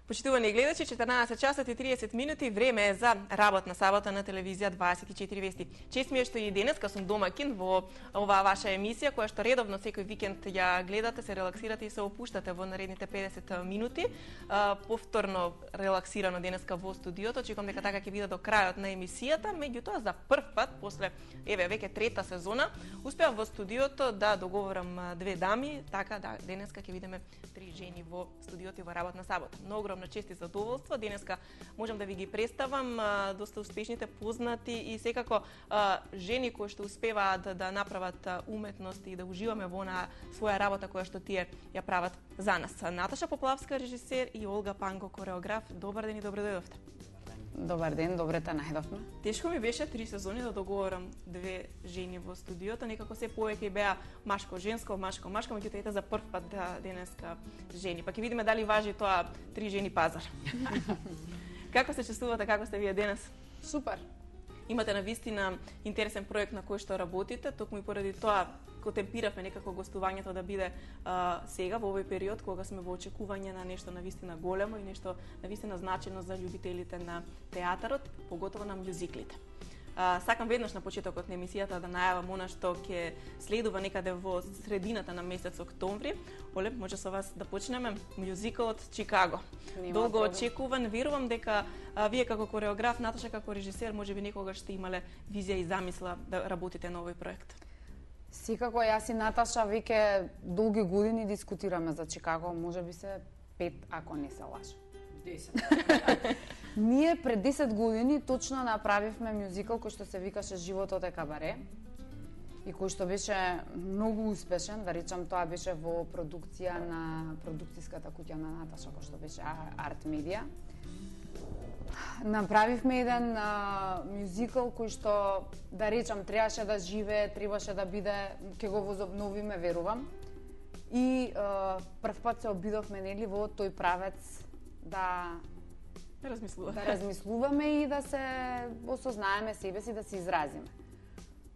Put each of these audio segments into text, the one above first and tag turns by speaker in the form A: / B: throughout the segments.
A: Почитувани гледачи, 14 часот и 30 минути, време е за работна сабота на телевизија 24 вести. Чест ми е што и денеска сум домакин во оваа ваша емисија, која што редовно секој викенд ја гледате, се релаксирате и се опуштате во наредните 50 минути. Повторно релаксирано денеска во студиото, чекам дека така ќе биде до крајот на емисијата, меѓутоа за прв пат, после веќе трета сезона, успеав во студиото да договорам две дами, така да денеска ќе видиме три жени во студиото и во работна сабота. На чест и задоволство. Денеска можам да ви ги представам доста успешните, познати и секако жени кои што успеваат да направат уметност и да уживаме во на своја работа која што тие ја прават за нас. Наташа Поплавска, режисер, и Олга Панко, кореограф. Добар ден и добро дојдовте.
B: Добар ден, добре те најдовме.
A: Тешко ми беше 3 сезони да договорам две жени во студиото, некако се повеќе беа машко-женско, машко-машко, меѓутоа ете за прв пат денеска жени. Па ќе видиме дали важи тоа три жени пазар. Како се чувствувате, како сте вие денес?
B: Супер.
A: Имате навистина интересен проект на кој што работите, токму и поради тоа темпиравме некако гостувањето да биде сега во овој период кога сме во очекување на нешто навистина големо и нешто навистина значено за љубителите на театарот, поготово на мјузиклите. Сакам веднаш на почетокот на емисијата да најавам она што ќе следува некаде во средината на месец октомври. Оле, може со вас да почнеме мјузикалот Чикаго. Долго очекуван, верувам дека вие како кореограф, Наташа како режисер, можеби некогаш сте имале визија и замисла да работите на овој проект.
B: Секако, јас и Наташа веќе долги години дискутираме за Чикаго, можеби се 5, ако не се лажам. 10. Ние пред 10 години точно направивме мюзикал кој што се викаше Животот е кабаре и кој што беше многу успешен, да речам, тоа беше во продукција на продукцијската куќа на Наташа, кој што беше Арт Медија. Направивме еден мюзикал кој што, да речам, требаше да живее, требаше да биде, ќе го возобновиме, верувам. И прв пат се обидовме нели во тој правец да размислуваме и да се осознаеме себе си, да се изразиме.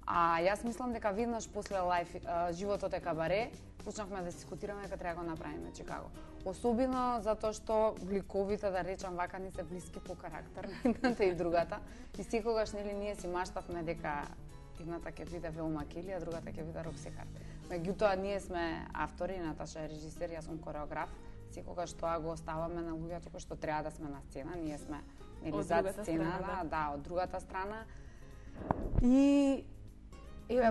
B: А јас мислам дека веднаш после Животот е кабаре почнавме да дискутираме дека треба да го направиме Чикаго. Особено затоа што гликовите, да речам вака, ни се блиски по карактер, едната и другата. И секогаш нели ние си маштавме дека едната ќе биде Велма Кели, а другата ќе биде Роксекар. Меѓутоа ние сме автори, Наташа е режисер, јас сум кореограф. Секогаш тоа го оставаме на луѓето кои што треба да сме на сцена, ние сме нели зад сцена, да, од другата страна. И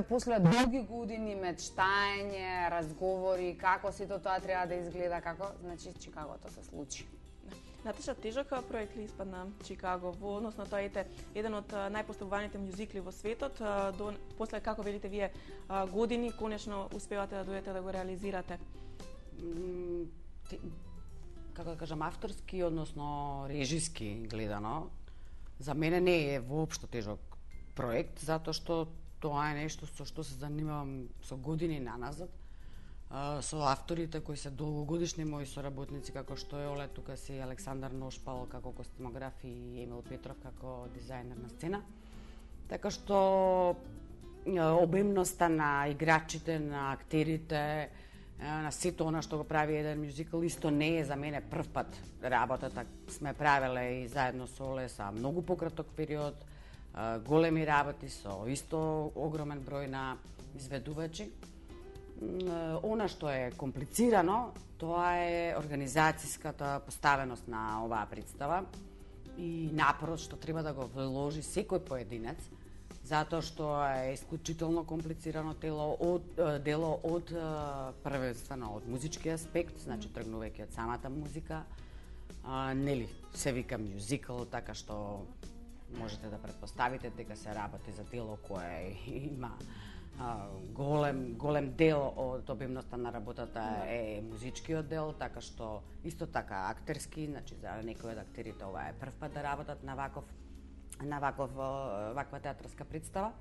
B: после долги години мечтање, разговори, како сето тоа треба да изгледа, како, значи Чикагото се случи.
A: Наташа, тежок проект ли испадна Чикаго во однос на тоа еден од најпоставуваните мјузикли во светот, после како велите вие години конечно успевате да дојдете да го реализирате?
C: Како да кажам, авторски, односно режиски гледано, за мене не е воопшто тежок проект, затоа што тоа е нешто со што се занимавам со години наназад, со авторите кои се долгогодишни мои соработници, како што е Оле, тука си Александар Ношпал како костимограф и Емил Петров како дизајнер на сцена. Така што обемноста на играчите, на актерите, на сето она што го прави еден мюзикал, исто не е за мене прв пат работата. Сме правеле и заедно со Оле за многу пократок период, големи работи со исто огромен број на изведувачи. Она што е комплицирано, тоа е организацијската поставеност на оваа представа и напорот што треба да го вложи секој поединец, затоа што е исклучително комплицирано дело од првенствено од музички аспект, значи тргнувајќи од самата музика, нели се вика мюзикал, така што можете да претпоставите дека се работи за дело кое има голем дел од обемноста на работата е музичкиот дел, така што исто така актерски, значи за некои од актерите ова е прв пат да работат на ваква театарска представа.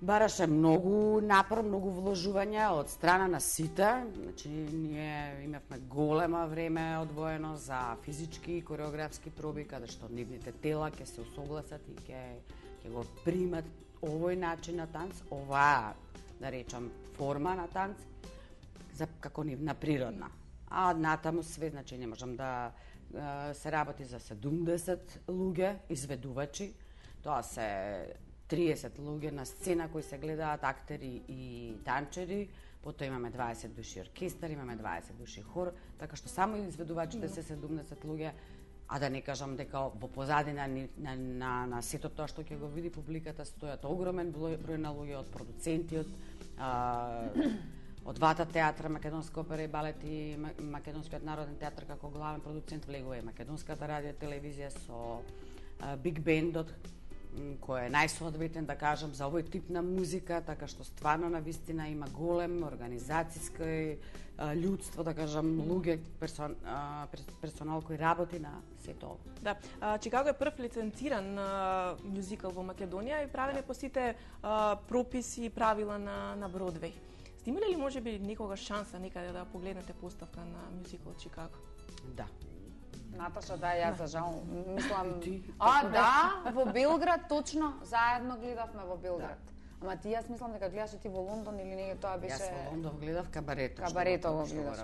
C: Бараше многу напор, многу вложувања од страна на сите, значи ние имавме голема време одвоено за физички и кореографски проби, каде што нивните тела ќе се усогласат и ќе го примат овој начин на танц, оваа, да речам, форма на танц, како нивна природна. А натаму све, значи не можам да се работи за 70 луѓе, изведувачи. Тоа се 30 луѓе на сцена кои се гледаат, актери и танчери. Потоа имаме 20 души оркестар, имаме 20 души хор, така што само изведувачите се 70 луѓе, а да не кажам дека во позадина на сето тоа што ќе го види публиката стојат огромен број на луѓе, од продуценти, од двата театра, Македонска опера и балет и Македонскиот народен театар како главен продуцент, влегува и Македонската радио телевизија со Биг Бендот, кој е најсоодветен, да кажам, за овој тип на музика, така што стварно на вистина има голем организацијско људство, да кажам, луѓе, персонал кој работи на сето.
A: Да, Чикаго е прв лиценциран мюзикал во Македонија и правене по сите прописи и правила на Бродвеј. Сте имали ли можеби некогаш шанса некаде да погледнете поставка на мюзикал од Чикаго?
C: Да.
B: Наташа, да, јас за жал, мислам... да, во Белград, точно, заедно гледавме во Белград. Да. Ама ти, јас мислам дека гледаше ти во Лондон или не, тоа беше...
C: Јас во Лондон гледав Кабарето.
B: Кабарето го гледаш.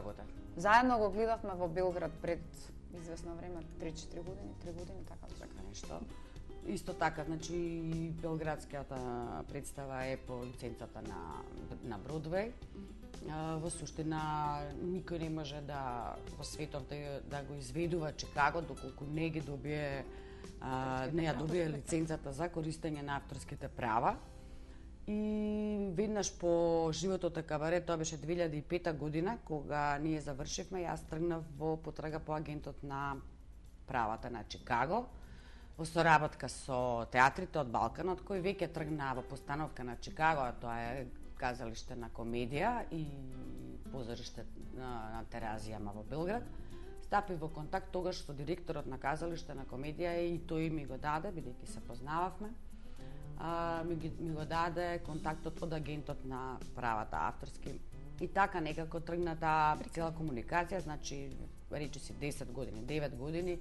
B: Заедно го гледавме во Белград пред известно време, 3-4 години, 3 години, така нешто.
C: Исто така, значи, белградската представа е по лиценцата на Бродвеј. Во суштина, никој не може да во светот да го изведува Чикаго доколку не ги добие не ја добие лиценцата за користење на авторските права. И веднаш по животот е кабаре, тоа беше 2005 година, кога ние завршивме, јас тргнав во потрага по агентот на правата на Чикаго, во соработка со театрите од Балканот, кој веќе тргна во постановка на Чикаго, а тоа е казалиште на комедија и позориште на Теразијама во Белград. Стапи во контакт тогаш со директорот на казалиште на комедија и тој ми го даде, бидејќи се познававме, ми го даде контактот од агентот на правата авторски. И така некако тргна таа цела комуникација, значи речиси 10 години, 9 години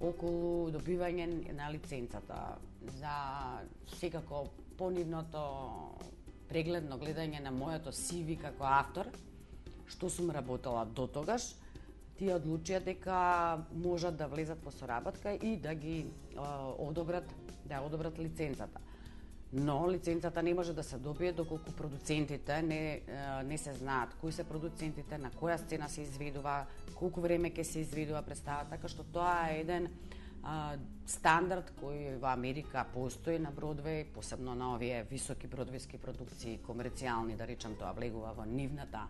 C: околу добивање на лиценцата за секако понивното прегледно гледање на моето CV како автор, што сум работела до тогаш, тие одлучија дека можат да влезат во соработка и да ги одобрат лиценцата. Но лиценцата не може да се добие доколку продуцентите не се знаат кои се продуцентите, на која сцена се изведува, колку време ќе се изведува представа, така што тоа е еден стандард кој во Америка постои на Бродвеј, посебно на овие високи бродвејски продукции, комерцијални, да речам, тоа влегува во нивната,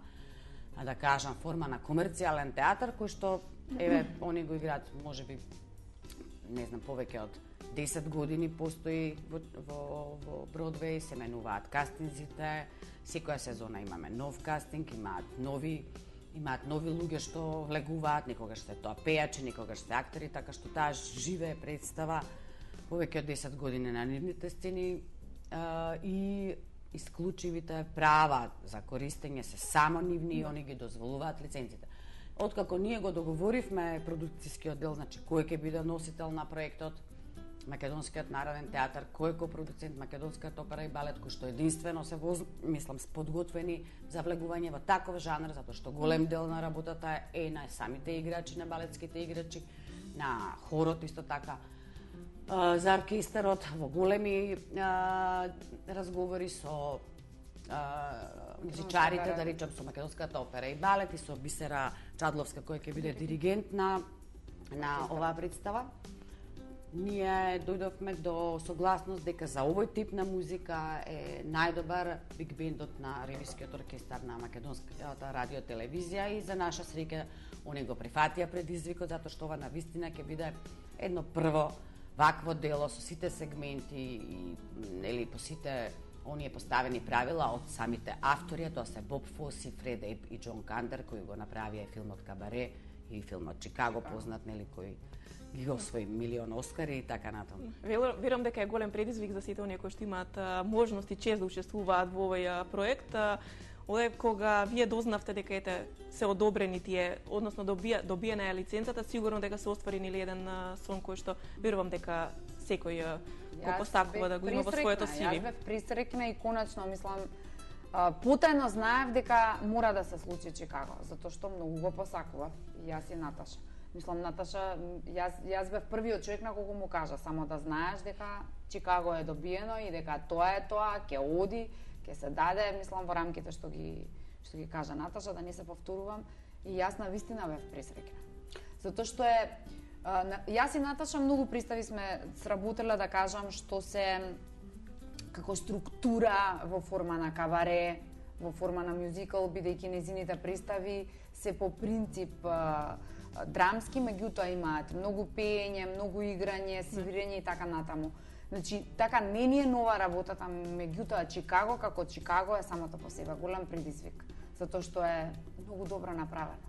C: да кажам, форма на комерцијален театар, кој што, еве, они го играат, можеби, не знам, повеќе од 10 години постои во Бродвеј, се менуваат кастинзите, секоја сезона имаме нов кастинг, имаат нови луѓе што влегуваат, некогаш се тоа пејачи, некогаш се актери, така што таа живее представа повеќе од 10 години на нивните сцени и исклучивите права за користење се само нивни и они ги дозволуваат лиценците. Откако ние го договоривме продукцијскиот дел, значи кој ќе биде носител на проектот, Македонскиот народен театар, кој е копродуцент, Македонската опера и балет, кој што единствено се подготвени за влегување во таков жанр, затоа што голем дел на работата е на самите играчи, на балетските играчи, на хорот исто така, за оркестарот, во големи разговори со музичарите, да речам, со Македонската опера и балет и со Бисера Чадловска, кој ќе биде диригент на оваа представа. Ние дојдовме до согласност дека за овој тип на музика е најдобар биг бендот на ревискиот оркестар на Македонската радио телевизија и за наша среќа они го прифатија предизвикот затоа што ова навистина ќе биде едно прво вакво дело со сите сегменти и нели по сите оние поставени правила од самите автори, тоа се Боб Фоси, Фред Ейп и Џон Кандер кои го направија филмот Кабаре и филмот Чикаго, познат нели кој ги освои милион Оскари и така натаму.
A: Верувам дека е голем предизвик за сите оние кои што имаат можност и чест да учествуваат во овој проект. Одед кога вие дознавте дека се одобрени тие, односно добиена е лиценцата, сигурно дека се оствари нели еден сон кој што верувам дека секој го постакува да го има во своето CV.
B: Јас бев присрекна и конечно мислам потајно знаев дека мора да се случи Чикаго, затоа што многу го посакував и јас и Наташа. Мислам, Наташа, јас бев првиот човек на кого му кажа, само да знаеш дека Чикаго е добиено и дека тоа е тоа, ќе оди, ќе се даде, мислам, во рамките што ги кажа Наташа, да не се повторувам, и јас навистина бев пресреќна. Затоа што јас и Наташа многу представи сме сработеле, да кажам, што се како структура во форма на кабаре, во форма на мюзикл, бидејќи незините представи се по принцип драмски, меѓутоа имаат многу пеење, многу играње, свирење и така натаму. Значи, така не ни е нова работата, меѓутоа Чикаго како Чикаго е самото по себе голем предизвик, затоа што е многу добро направено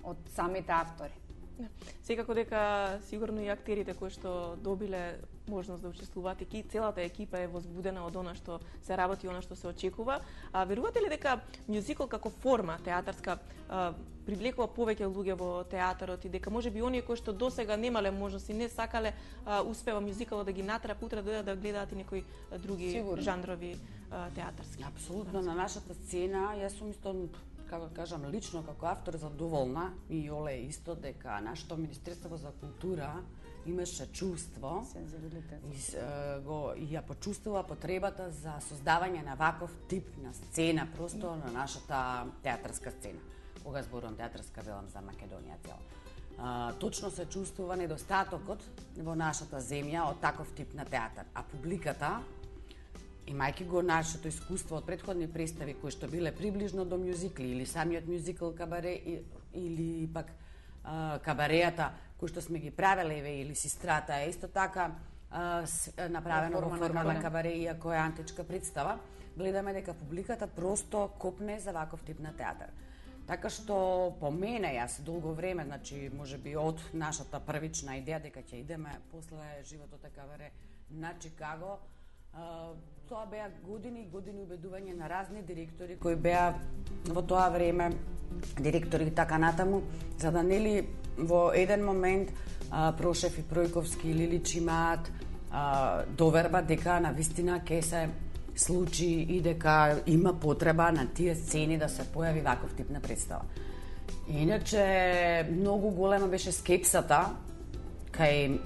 B: од самите автори.
A: Секако дека сигурно и актерите кои што добиле можност да учествуваат, и целата екипа е возбудена од она што се работи, она што се очекува. А верувате ли дека мюзикл како форма театарска привлекува повеќе луѓе во театарот и дека можеби оние кои што досега немале можност и не сакале успева мюзикалот да ги натрапа утре да гледаат и некои други
B: Сигурно.
A: жанрови театарски?
C: Апсолутно, на нашата сцена, јас сум исто, како кажам, лично како автор задоволна, и Оле исто, дека нашето Министерство за култура имаше чувство
B: Сензибилитет.
C: и ја почувствува потребата за создавање на ваков тип на сцена, просто на нашата театарска сцена. Кога зборувам театарска, велам за Македонија цела. Точно се чувствува недостатокот во нашата земја од таков тип на театар. А публиката, имајќи го нашето искуство од претходни представи кои што биле приближно до мюзикли или самиот мюзикл кабаре или пак кабареата кои што сме ги правеле или Сестрата е исто така направено во форма на кабаре, иако е античка представа, гледаме дека публиката просто копне за ваков тип на театар. Така што по мене, јас долго време, значи можеби од нашата првична идеја дека ќе идеме после Животот е кабаре на Чикаго, тоа беа години и години убедување на разни директори кои беа во тоа време директори и така натаму, за да нели во еден момент Прошев и Пројковски или Лилич имаат доверба дека навистина ќе се случи и дека има потреба на тие сцени да се појави ваков тип на представа. Иначе многу голема беше скепсата кај,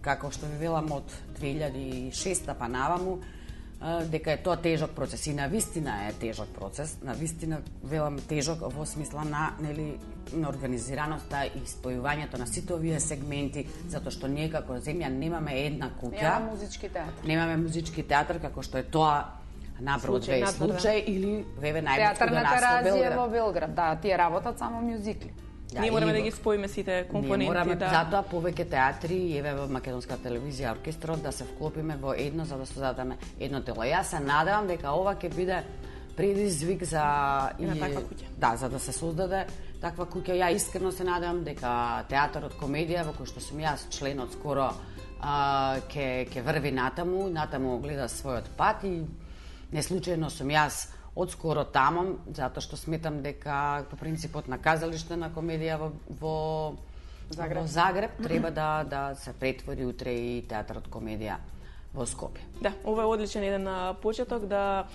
C: како што ви велам, од 2006 па наваму, дека е тоа тежок процес. И навистина е тежок процес, навистина велам тежок во смисла на, нели, на организираноста и спојувањето на сите овие сегменти, затоа што ние како земја немаме една куќа.
B: Немаме музички театар.
C: Немаме музички театар како што е тоа на Бродвеј случај или Веве најблиску до нас во Белград.
B: Во Белград, да, тие работат само мюзикли.
A: Ние мораме да ги споиме сите компоненти.
C: Ние мораме,
A: да.
C: затоа повеќе театри, еве во Македонска телевизија, оркестрот, да се вклопиме во едно за да создадеме едно тело. Јас се надевам дека ова ќе биде предизвик за
A: таква куќа.
C: Да, за да се создаде таква куќа. Ја искрено се надевам дека театарот комедија, во кој што сум јас член од скоро, ќе врви натаму гледа својот пат и неслучајно сум јас одскоро таму, затоа што сметам дека по принципот на казалиште на комедија во Загреб треба да се претвори утре и театарот комедија во Скопје.
A: Да, ова е одличен еден почеток да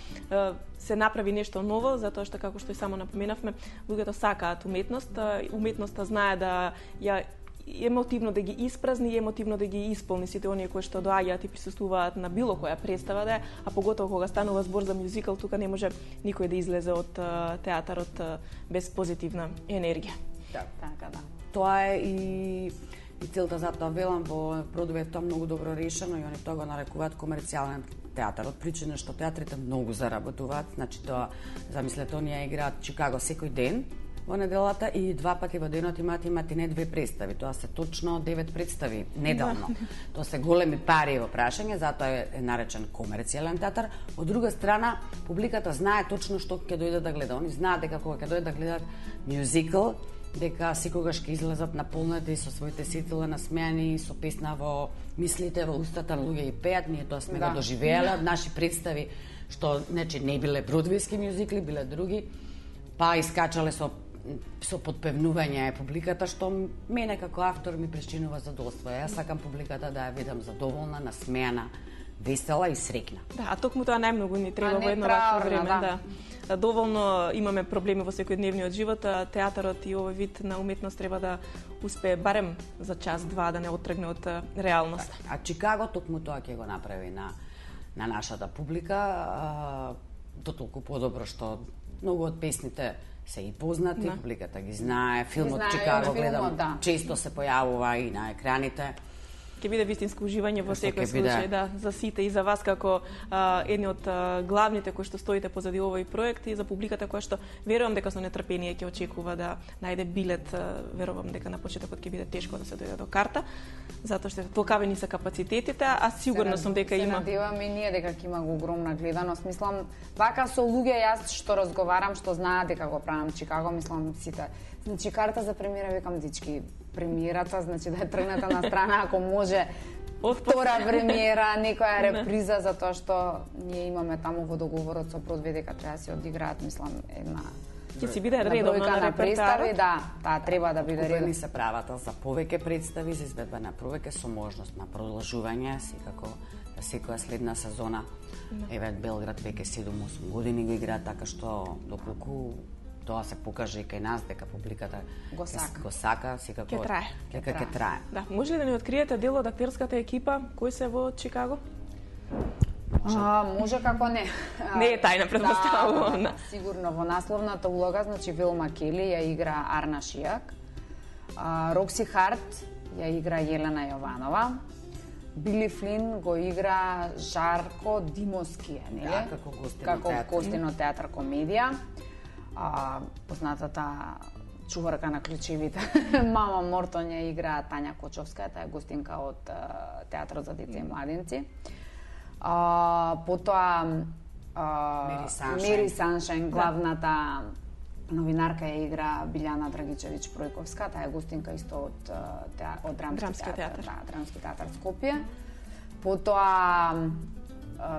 A: се направи нешто ново, затоа што како што и само напоменавме, луѓето сакаат уметност, уметноста знае да ја емотивно да ги испразни и емотивно да ги исполни сите оние кои што доаѓаат и присуствуваат на било која представа да е, а поготово кога станува збор за мюзикл, тука не може никој да излезе од театарот без позитивна енергија.
C: Да,
B: така да.
C: Тоа е и целта, затоа велам во Бродвеј тоа многу добро решено и они тоа го нарекуваат комерцијален театар. Од причина што театрите многу заработуваат, значи тоа, замислете, оние играат Чикаго секој ден во неделата и 2 пати во денот имаат не 2 представи. Тоа се точно 9 представи неделно. Тоа се големи пари во прашање, затоа е наречен комерцијален театар. Од друга страна, публиката знае точно што ќе дојде да гледа. Они знаат дека кога ќе дојде да гледат мюзикл, дека секогаш ќе излезат наполнети со своите сетила насмеани, со песна во мислите, во устата на луѓе и пеат. Ние тоа сме го доживееле од наши представи, што не биле бродвејски мюзикли, биле други, па искачале со подпевнување публиката, што мене како автор ми причинува задоволство. Јас сакам публиката да ја видам задоволна, насмеана, весела и среќна.
A: Да, а токму тоа најмногу ни треба
B: не
A: во едно вакво
B: траурна,
A: време,
B: да.
A: Доволно имаме проблеми во секојдневниот живот, а театарот и овој вид на уметност треба да успее барем за час-два да не оттргне од реалноста.
C: А Чикаго токму тоа ќе го направи на нашата публика, дотолку подобро што многу од песните се и познати, публиката ги знае, филмот
B: знае,
C: Чикаго
B: филмот,
C: гледам,
B: да.
C: често се појавува и на екраните.
A: Ќе биде вистинско уживање во
C: Што
A: секој
C: ќе биде?
A: случај, да, за сите и за вас како едни од главните кои што стоите позади овој проект и за публиката која што верувам дека со нетрпение ќе очекува да најде билет, верувам дека на почетокот ќе биде тешко да се дојде до карта, затоа што толкавени се капацитетите, а сигурно сум дека има.
B: Се надеваме и ние дека ќе има огромна гледаност. Мислам, вака со луѓе јас што разговарам, што знаат дека го правам Чикаго, мислам сите. Значи карта за премиера, викам дички, премиерата, значи да е тргната на страна ако може втора премиера, некоја реприза, затоа што ние имаме таму во договорот со Бродвеј дека треба да се одиграат, мислам, една
A: Ќе си биде редовно на
B: представи,
A: репертоарот.
B: да, таа треба да биде
C: Купени
B: редовно.
C: се правата за повеќе представи, за изvedба на повеќе со можност на продолжување, секако да секоја следна сезона. Еве Белград веќе 7-8 години го игра, така што доколку тоа се покаже и кај нас дека публиката
B: Го
C: сака, секако
A: Ќе трае.
C: дека ќе трае.
A: Да, може ли да ни откриете дел од актерската екипа кои се во Чикаго?
B: Може како не.
A: Не е тајна, претпоставувам.
B: Да, сигурно во насловната улога, значи Велма Кели ја игра Арна Шијак, Рокси Харт ја игра Јелена Јованова, Били Флин го игра Жарко Димовски, нели?
C: Да, како гостин
B: како
C: од театар.
B: гостин од театар комедија. Познатата чуварка на клучевите Мама Мортон ја игра Тања Кочовска, таа е гостинка од театарот за деца и младенци. Потоа Мери Саншајн, главната новинарка ја игра Билјана Драгичевиќ Пројковска, таа е гостинка исто од Драмски театар. Да, Драмски театар Скопје. Потоа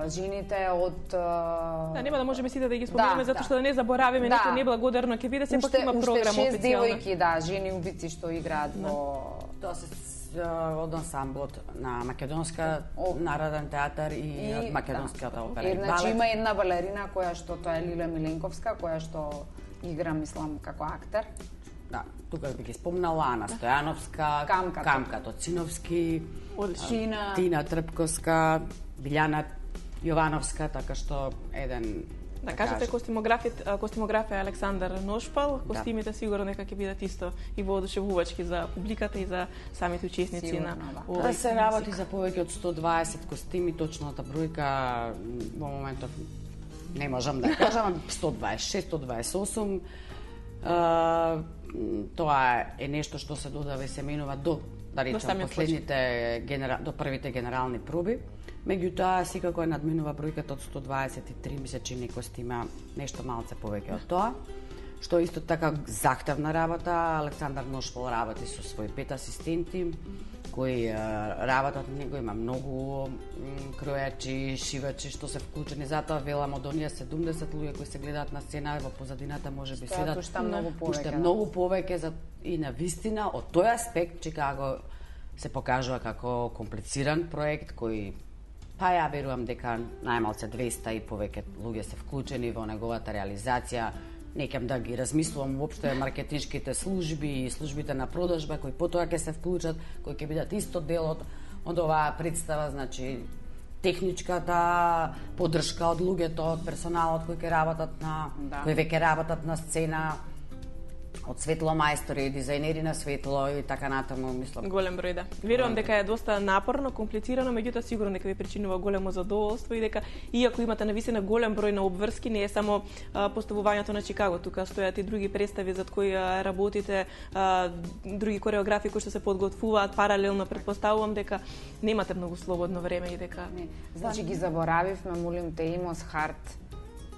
B: жените од
A: Да, нема да можеме сите да ги споменеме затоа што да не заборавиме
B: Да.
A: некој неблагодарно ќе биде сепак има програма
B: уште 6
A: официјална.
B: девојки, да, жени убици што играат во
C: Тоа се од ансамблот на Македонска народен театар и од Македонската опера и
B: Значи
C: балет.
B: има една балерина која што тоа е Лила Миленковска, која што игра, мислам, како актер.
C: Да, тука би ги спомнала Ана Стојановска, Камка Тоциновски, Тина Трпковска, Билјана Јовановска, така што еден
A: Да, кажете костимографија Александар Ношпал, костимите сигурно нека ќе бидат исто и воодушевувачки за публиката и за самите учесници
B: Сигурно,
A: на
B: да.
A: овој.
C: Да се работи за повеќе од 120 костими, точната бројка во моментов не можам да кажам, 126, 128. Тоа е нешто што се додава и се менува до
A: самиот
C: последните до првите генерални проби. Меѓутоа, секако е надминува бројката од 123, мисля, че некој има нешто малце повеќе од тоа. Што исто така захтевна работа. Александар Ношпал работи со своји 5 асистенти, кои работат на него, има многу кројачи, шивачи што се вклучени, затоа велам од оние 70 луѓе кои се гледаат на сцена, во позадината можеби седат
B: уште многу повеќе.
C: Уште многу повеќе и на вистина од тој аспект Чикаго се покажува како комплициран проект кој ја верувам дека најмалце 200 и повеќе луѓе се вклучени во неговата реализација. Некам да ги размислувам уопште маркетиншките служби и службите на продажба кои потоа ќе се вклучат, кои ќе бидат исто дел од оваа представа, значи техничката поддршка од луѓето, од персоналот кои ќе работат кои веќе работат на сцена, од светломајстори, дизајнери на светло и така натаму, мислам.
A: Голем број, да. Верувам дека е доста напорно, комплицирано, меѓутоа сигурно дека ви причинува големо задоволство и дека иако имате навистина голем број на обврски, не е само поставувањето на Чикаго, тука стојат и други представи зад кои работите, други кореографии кои што се подготвуваат паралелно, претпоставувам дека немате многу слободно време и дека
B: Значи ги заборавивме, молим те, Имос Харт,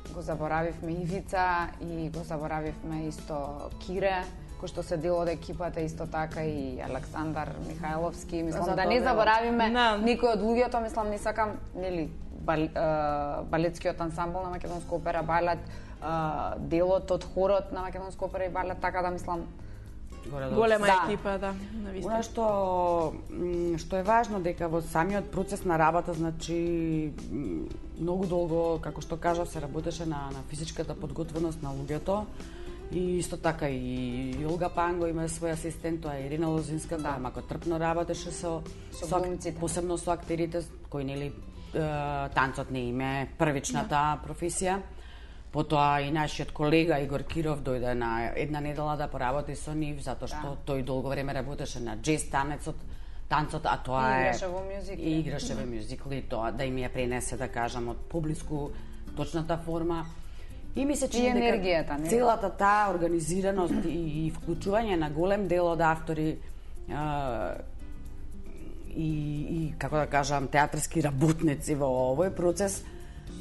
B: го заборавивме Ивица и го заборавивме исто Кире, кој што се дел од екипата, исто така и Александар Михајловски. Мислам да не заборавиме никој од луѓето, мислам не сакам, нели, балетскиот ансамбл на Македонска опера и балет, делот од хорот на Македонска опера и балет, така да мислам
A: Голема екипа, да, навистина.
C: Она што е важно дека во самиот процес на работа, значи многу долго, како што кажав, се работеше на физичката подготвеност на луѓето. И исто така и Јолга Панго има свој асистент, тоа е Ирина Лозинска, која мако трпно работеше со
B: глумците,
C: посебно со актерите, кои нели танцот не им е првичната професија. Потоа и нашиот колега Игор Киров дојде на една недела да поработи со нив, затоа што тој долго време работеше на джез танцот, а тоа
B: е и
C: играше во мюзикли, тоа да им ја пренесе, да кажам, од поблиску точната форма. И ми се чини дека целата таа организираност и вклучување на голем дел од автори и како да кажам, театарски работници во овој процес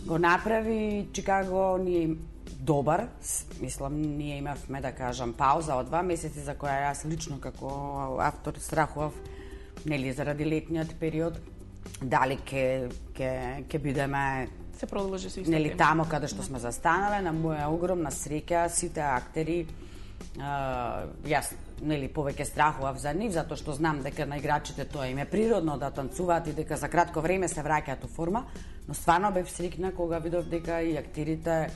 C: го направи Чикаго ние добар. Мислам, ние имавме, да кажам, пауза од 2 месеци за која јас лично како автор страхував, нели, заради летниот период, дали ќе бидеме
A: се продолжи со исто
C: нели тамо каде што сме застанале. На моја огромна среќа сите актери, јас нели повеќе страхував за нив затоа што знам дека на играчите тоа им е природно да танцуваат и дека за кратко време се враќаат у форма, но стварно бев среќна кога видов дека и актерите,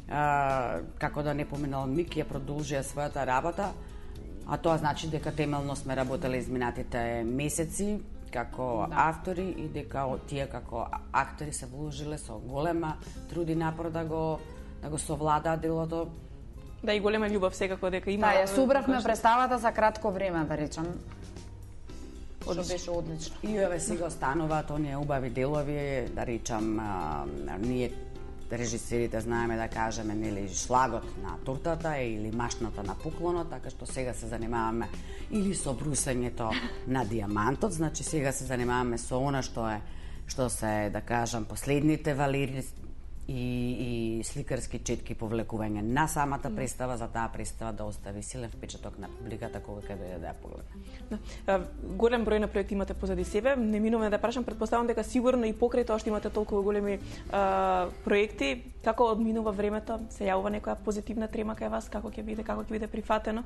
C: како да не поминал Мик, ја продолжија својата работа, а тоа значи дека темелно сме работеле изминатите месеци како автори и дека тие како актери се вложиле со голема труд и напор да го совладаат делото.
A: Да, и голема љубов секако дека има.
B: Да, ја собравме представата за кратко време, да речам. Што беше одлично.
C: И еве сега остануваат оние убави делови, да речам, ние режисерите знаеме да кажеме, нели, шлагот на тортата или машната на поклонот, така што сега се занимаваме или со брусењето на диамантот, значи сега се занимаваме со она што се, да кажам, последните валири и сликарски четки повлекување на самата представа, за таа представа да остави силен впечаток на публиката кога ќе дојде да ја погледне.
A: Голем број на проекти имате позади себе. Неминуваме да прашам, претпоставам дека сигурно и покрај тоа што имате толку големи проекти, како одминува времето? Се јавува некоја позитивна трема кај вас, како ќе биде прифатено?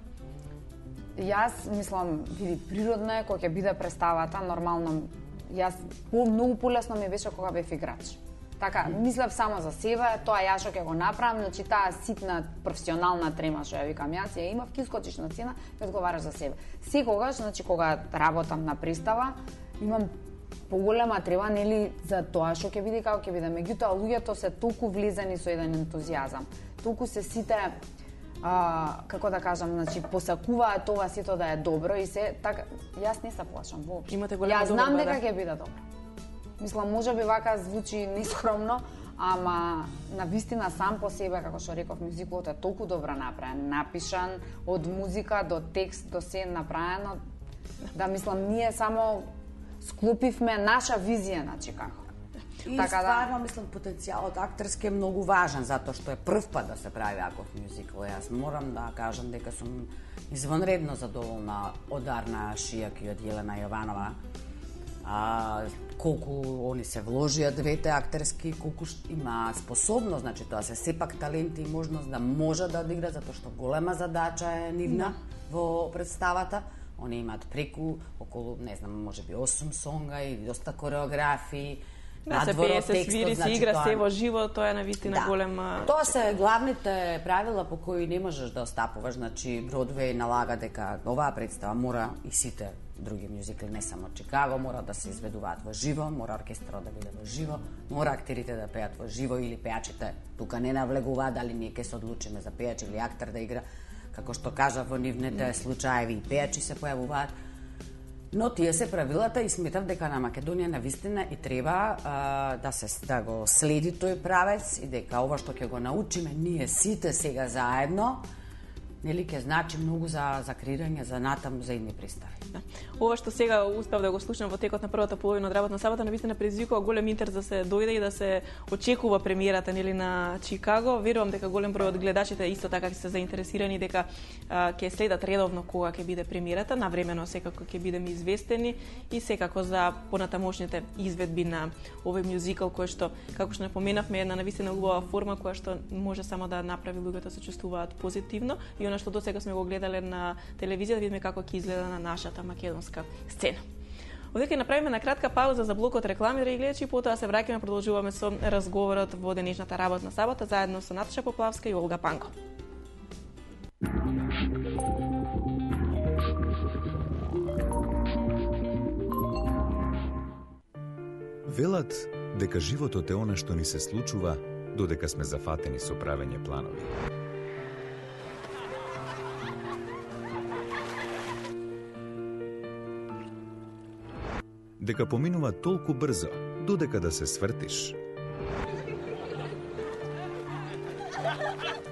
B: Јас мислам, види, природно е кога ќе биде представата, нормално. Јас многу полесно ми беше кога бев играч. Така, мислев само за себе, тоа јас што ќе го направам, значи таа ситна професионална трема што ја викам јас, ја имав, ќе искочиш на сцена и одговараш за себе. Секогаш, значи кога работам на представа, имам поголема трема, нели, за тоа што ќе биде, како ќе биде. Меѓутоа луѓето се толку влезени со еден ентузијазам. Толку се сите како да кажам, значи посакуваат тоа сето да е добро и се така јас не се плашам воопшто. Јас знам дека ќе биде добро. Мислам, може би вака звучи нескромно, ама навистина сам по себе, како што реков, мюзиклот е толку добро направен, напишан, од музика до текст до се направено, да мислам, ние само склопивме наша визија на Чикаго.
C: И така, стварно, мислам, потенцијалот актерски е многу важен, затоа што е прв пат да се прави аков мюзикл. Јас морам да кажам дека сум извонредно задоволна од Арна Шијак и од Јелена Јованова. Колку они се вложија двете актерски, колку има способност, значи тоа се сепак таленти и можност да може да одигра, затоа што голема задача е нивна во представата. Они имаат преку околу, не знам, можеби 8 сонга и доста кореографии.
A: Да, се пее, се свири, се игра се во живо, тоа е навистина голема.
C: Тоа се главните правила по кои не можеш да остапуваш, значи Бродвеј налага дека оваа представа мора и сите други мюзикли, не само Чикаго, мора да се изведуваат во живо, мора оркестрот да биде во живо, мора актерите да пеат во живо или пеачите тука не навлегуваат дали ние ќе се одлучиме за пеач или актер да игра, како што кажа во нивните случаеви и пеачи се појавуваат. Но тие се правилата и сметав дека на Македонија навистина и треба да го следи тој правец и дека ова што ќе го научиме ние сите сега заедно, нели ќе значи многу за креирање за натаму за идни представи.
A: Да. Ова што сега успев да го слушам во текот на првата половина од работна сабота, навистина предизвикува голем интерес да се дојде и да се очекува премиерата нели на Чикаго. Верувам дека голем број од гледачите исто така ќе се заинтересирани дека ќе следат редовно кога ќе биде премиерата, навремено секако ќе бидеме известени и секако за понатамошните изведби на овој мюзикл кој што, како што напоменавме, е една навистина убава форма која што може само да направи луѓето се чувствуваат позитивно и она што досега сме го гледале на телевизија, да видиме како ќе изгледа на нашата македонска сцена. Овде ќе направиме на кратка пауза за блокот реклами, драги гледачи, потоа се враќаме, продолжуваме со разговорот во денешната работна сабота заедно со Наташа Поплавска и Олга Панко.
D: Велат дека животот е она што ни се случува додека сме зафатени со правење планови. Дека поминува толку брзо додека да се свртиш.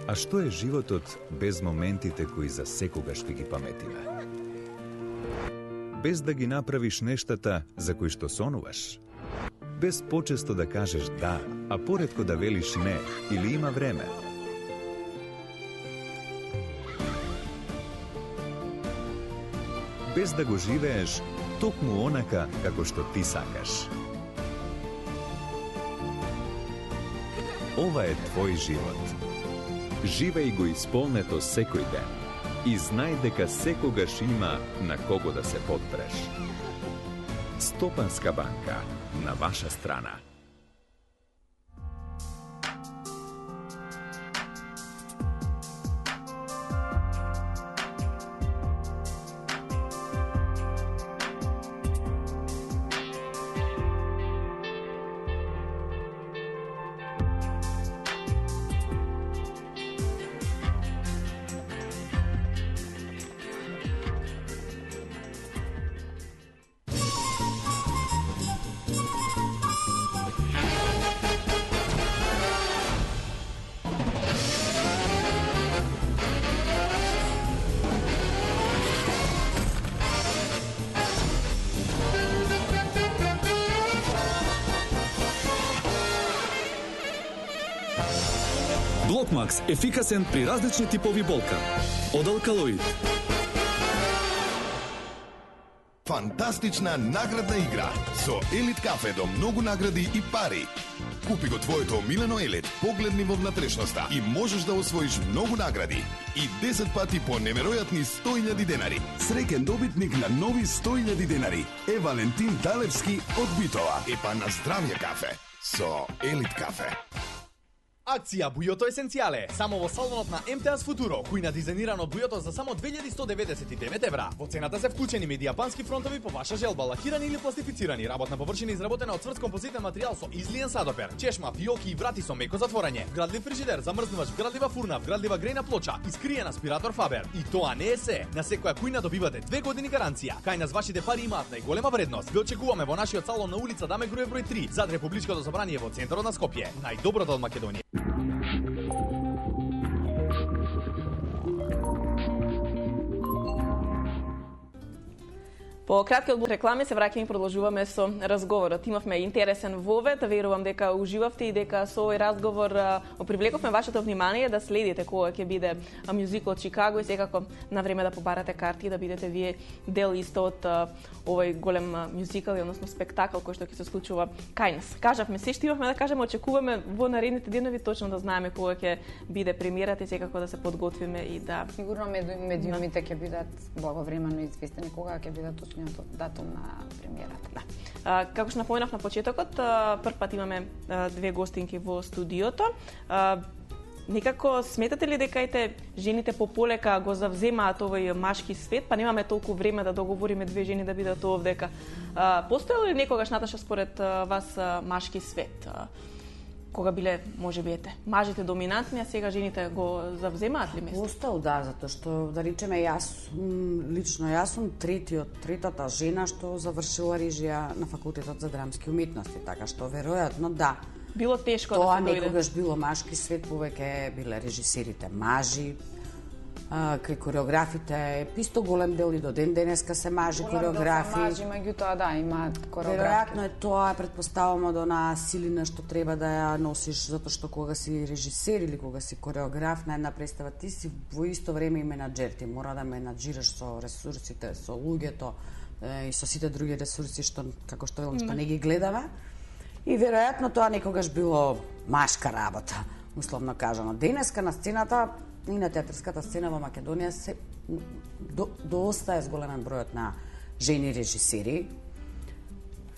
D: А што е животот без моментите кои за секогаш ќе ги паметиме? Без да ги направиш нештата за кои што сонуваш? Без почесто да кажеш да, а поретко да велиш не, или има време? Без да го живееш токму онака како што ти сакаш. Ова е твој живот. Живеј го исполнето секој ден и знај дека секогаш има на кого да се подпреш. Стопанска банка, на ваша страна.
E: Блокмакс – ефикасен при различни типови болка. Од Алкалоид.
F: Фантастична наградна игра со Елит кафе до многу награди и пари. Купи го твоето омилено Елит, погледни во внатрешноста и можеш да освоиш многу награди и 10 пати по неверојатни 100.000 денари. Среќен добитник на нови 100.000 денари е Валентин Талевски од Битола. Епа на здравје кафе со Елит кафе.
G: Акција Бујото Есенцијале, само во салонот на МТАС Футуро, кој на дизајнирано бујото за само 2199 евра. Во цената се вклучени медијапански фронтови по ваша желба, лакирани или пластифицирани, работна површина изработена од цврст композитен материјал со излиен садопер, чешма, фиоки и врати со меко затворање, вградлив фрижидер, замрзнувач, вградлива фурна, вградлива грејна плоча, искриен аспиратор Фабер. И тоа не е се. На секоја кујна добивате 2 години гаранција. Кај нас вашите пари имаат најголема вредност. Ве очекуваме во нашиот салон на улица Даме Груев број 3, зад Републичкото собрание во центарот на Скопје. Најдоброто од Македонија.
A: По кратки одблок реклами се враќаме и продолжуваме со разговорот. Имавме интересен вовед, верувам дека уживавте и дека со овој разговор привлековме вашето внимание да следите кога ќе биде мюзикот Чикаго и секако на време да побарате карти и да бидете вие дел исто од овој голем мюзикал, односно спектакл кој што ќе се случува кај нас. Кажавме се што имавме да кажеме, очекуваме во наредните денови точно да знаеме кога ќе биде премиерата и секако да се подготвиме и да
B: Сигурно медиумите ќе бидат благовремено известени кога ќе бидат датум на премиерата.
A: Да. Како што напоменав на почетокот, прв пат имаме две гостинки во студиото. Некако сметате ли дека жените пополека го завземаат овој машки свет, па немаме толку време да договориме две жени да бидат овдека? Постоело ли некогаш, Наташа, според вас машки свет? Кога биле, можеби, мажите доминантни, а сега жените го завземаат ли место?
C: Постоел, да, затоа што, да речеме, лично јас сум третата жена што завршила режија на факултетот за драмски уметности, така што веројатно да.
A: Било тешко да се
C: тоа
A: дојде.
C: некогаш било машки свет, повеќе биле режисерите мажи, кај кореографите, исто голем дел и до ден денеска се мажи кореографи.
B: Голем дел се мажи, меѓутоа да, имаат кореографи.
C: Веројатно е тоа, предпоставам, од она силина што треба да ја носиш, затоа што кога си режисер или кога си кореограф на една представа, ти си во исто време и менаџер, ти мора да менаџираш со ресурсите, со луѓето и со сите други ресурси што, како што велам, што не ги гледаме. И веројатно тоа некогаш било машка работа, условно кажано. Денеска на сцената и на театарската сцена во Македонија се доста е зголемен бројот на жени режисери,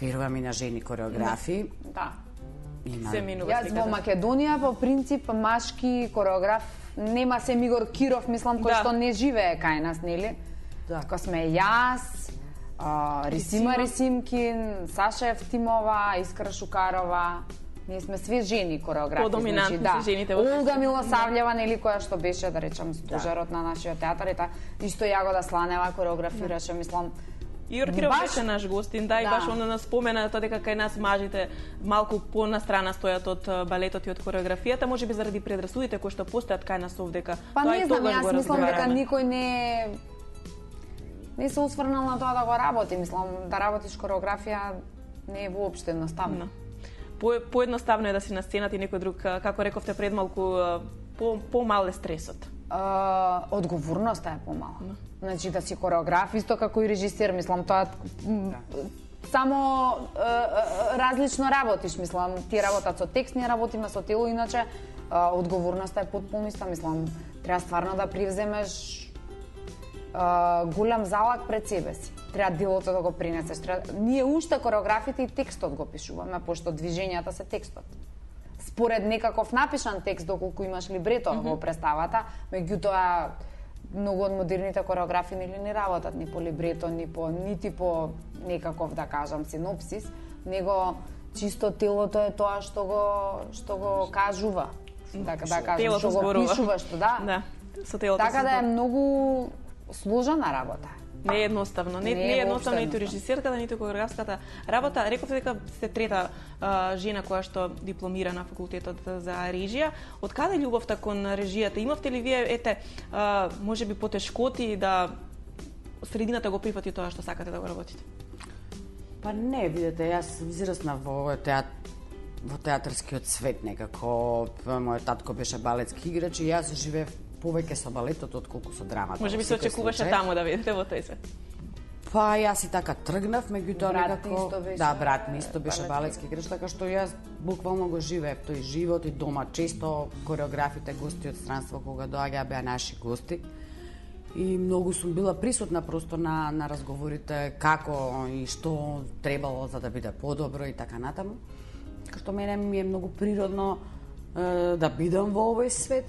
C: верувам и на жени кореографи.
B: Да.
A: Се минува
B: Јас во Македонија по принцип машки кореограф нема, се Мигор Киров, мислам, кој што не живее кај нас, нели?
C: Да.
B: Така сме јас, Рисима Рисимкин, Саша Евтимова, Искра Шукарова. Ние сме све жени кореографи.
A: По-доминантни се жените во
B: Олга Милосављева, нели, која што беше, да речам, стожерот на нашиот театар, исто Јагода Сланева кореографираше, мислам.
A: Игор Киров беше наш гостин, да, и
B: Да.
A: баш она спомена тоа дека кај нас мажите малку понастрана стојат од балетот и од кореографијата, можеби заради предрасудите кои што постојат кај нас овдека.
B: Па
A: Тоа
B: не
A: и
B: знам,
A: тогаш
B: јас
A: го
B: мислам дека
A: разговараме.
B: никој не се усврнал на тоа да го работи. Мислам, да работиш кореографија не е воопшто едноставно.
A: Поедноставно е да си на сцената и некој друг, како рековте пред малку, помал е стресот.
B: Одговорноста е помала. Значи да си кореограф исто како и режисер, мислам тоа само различно работиш, мислам, ти работат со текст, ние работиме со тело, иначе одговорноста е потполно иста, мислам, треба стварно да привземеш голем залак пред себе си. Треба делото да го принесеш. Ние уште кореографите и текстот го пишуваме, пошто движењата се текстот. Според некаков напишан текст, доколку имаш либрето во представата, меѓутоа многу од модерните кореографи не работат ни по либрето, нити по некаков, да кажам, синопсис, него чисто телото е тоа што го кажува. Да кажам, што го пишува, што да.
A: Да, со телото.
B: Така да е многу сложена работа.
A: Не е едноставно. Не е едноставно ниту режисерката, ниту кореографската работа. Рековте дека сте трета жена која што дипломира на факултетот за режија. Од каде љубовта кон режијата? Имавте ли вие, можеби потешкоти да средината го прифати тоа што сакате да го работите?
C: Па не, видете, јас израснав во театарскиот свет некако. Мојот татко беше балетски играч и јас живеев повеќе со балетот отколку со драмата.
A: Можеби се очекуваше таму да видите во тој свет.
C: Па јас и така тргнав, меѓутоа некако брат ми исто беше балетски играч, така што јас буквално го живеев тој живот и дома често кореографите, гости од странство кога доаѓаа беа наши гости. И многу сум била присутна просто на разговорите како и што требало за да биде подобро и така натаму. Така што мене ми е многу природно да бидам во овој свет.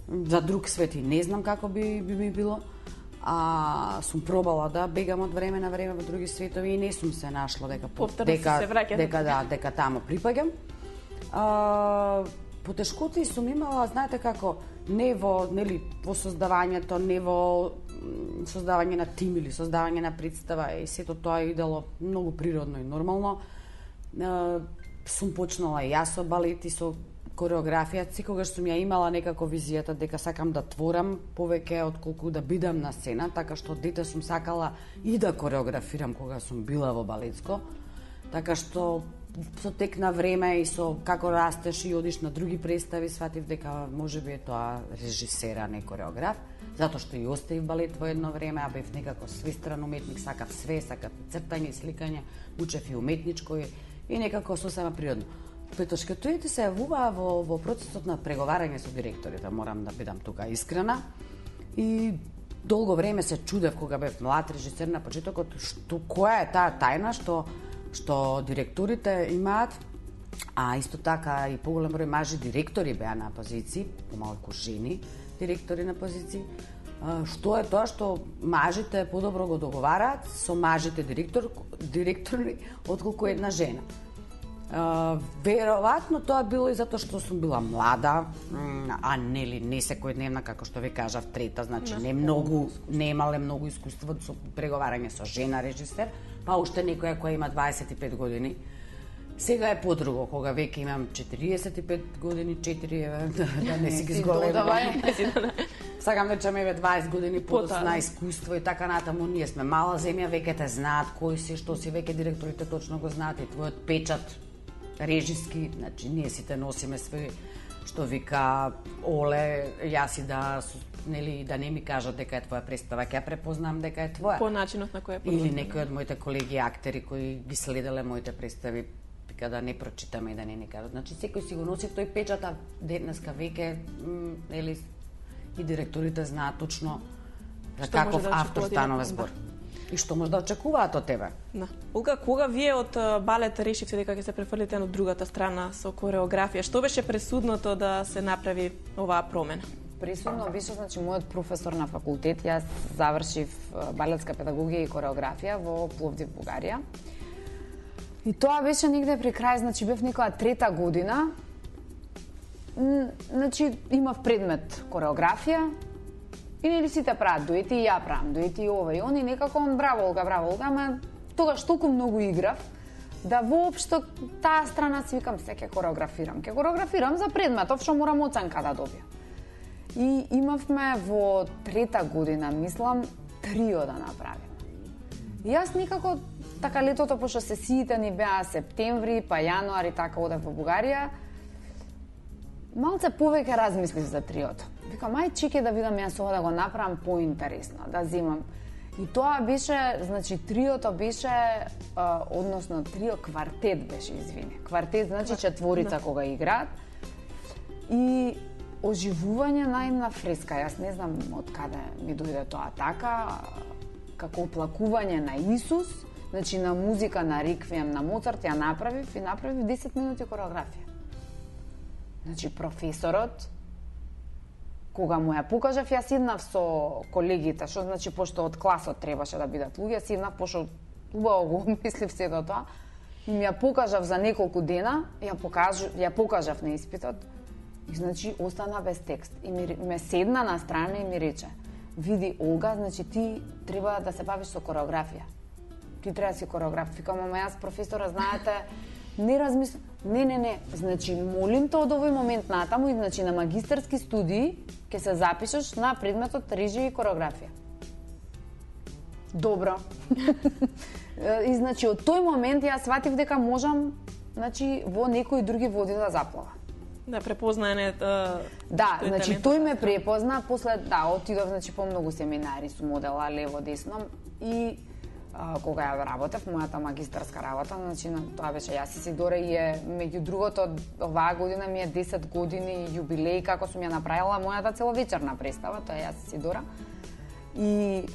C: За друг свет и не знам како би ми било. Сум пробала да бегам од време на време во други светови и не сум се нашла дека таму припаѓам. Потешкоти сум имала, знаете како, не во создавањето, не во создавање на тим или создавање на представа и сето тоа е идело многу природно и нормално. Сум почнала и јас со балет и со кореографија, секогаш сум ја имала некако визијата дека сакам да творам повеќе отколку да бидам на сцена, така што дете сум сакала и да кореографирам кога сум била во балетско, така што со тек на време и со како растеш и одиш на други представи, сватив дека можеби е тоа режисер, а не кореограф, затоа што и оставив балет во едно време, а бев некако свестран уметник, сакав све, сакав цртање, сликање, учев и уметничко и некако сосема природно. Претошкатуите се јавуваа во процесот на преговарање со директорите, морам да бидам тука искрена. И долго време се чудев кога бев млад режисер на почетокот, која е таа тајна што директорите имаат, а исто така и поголем број мажи директори беа на позиции, помалку жени директори на позиции. Што е тоа што мажите подобро го договараат со мажите директори отколку една жена. Веројатно тоа било и затоа што сум била млада, а не секојдневна, како што ви кажав, трета, значи не имале многу искуство со преговарање со жена режисер, па уште некоја која има 25 години. Сега е подруго, кога веќе имам 45 години, 4, да не си ги зголедам. Сакам да речам, 20 години подосна искуство и така натаму. Ние сме мала земја, веќе те знаат кој си, што си, веќе директорите точно го знаат и твојот печат режиски, значи ние сите носиме свој, што вика Оле, јас и да не ми кажат дека е твоја представа, ќе ја препознам дека е твоја.
A: По начинот на кој е
C: или некои од моите колеги актери кои ги следеле моите представи, вика да не прочитаме и да не кажат. Значи секој си го носи тој печат, а денеска веќе и директорите знаат точно за
A: Што
C: каков
A: може да
C: автор
A: очекуваат
C: станува
A: и-
C: збор. И што може да очекуваат од тебе.
A: Да. Олга, кога вие од балет решивте дека ќе се префрлите на другата страна со кореографија, што беше пресудното да се направи оваа промена?
B: Присудно беше, значи, мојот професор на факултет, јас завршив балетска педагогија и кореографија во Пловдив, Бугарија. И тоа беше негде при крај, значи бев некоја трета година. Значи, имав предмет кореографија, и нели сите прават дуети, и ја правам дуети, и ова и они, некако браво, Олга, ама тогаш толку многу играв, да воопшто таа страна си викам, се ќе кореографирам за предметов, што морам оценка да добијам. И имавме во трета година, мислам, трио да направиме. И јас некако, така летото, пошто сесиите ни беа септември, па јануари, така одев во Бугарија, малце повеќе размислив за триото. Викам, ај чеке да видам јас ова да го направам поинтересно, да земам. И тоа беше, значи триото беше, односно трио квартет беше, извини. Квартет значи четворица кога играат. И оживување на една фреска. Јас не знам од каде ми дојде тоа така, како оплакување на Исус, значи на музика на Риквием на Моцарт ја направив и направив 10 минути кореографија. Значи професорот кога му ја покажав, јас седнав со колегите, што значи пошто од класот требаше да бидат луѓе, седнав пошто убаво го мислив сето тоа, и ми ја покажав за неколку дена, ја покажав на испитот, и значи остана без текст. И ме седна на страна и ми рече, види Олга, значи ти треба да се бавиш со кореографија. Ти треба да си кореограф. Викам, ама јас професора, знаете, не размислам. Не. Значи, молим те од овој момент натаму и значи на магистарски студии ќе се запишеш на предметот режија и кореографија. Добро. И значи од тој момент јас сватив дека можам, значи во некои други води да заплава.
A: Да препознаене
B: Да, значи тој ме препозна, после отидов значи по многу семинари со модела лево десно и кога ја работев, мојата магистарска работа, значи тоа беше јас Исидора и меѓу другото оваа година ми е 10 години јубилеј како сум ја направила мојата целовечерна представа, тоа е јас Исидора. И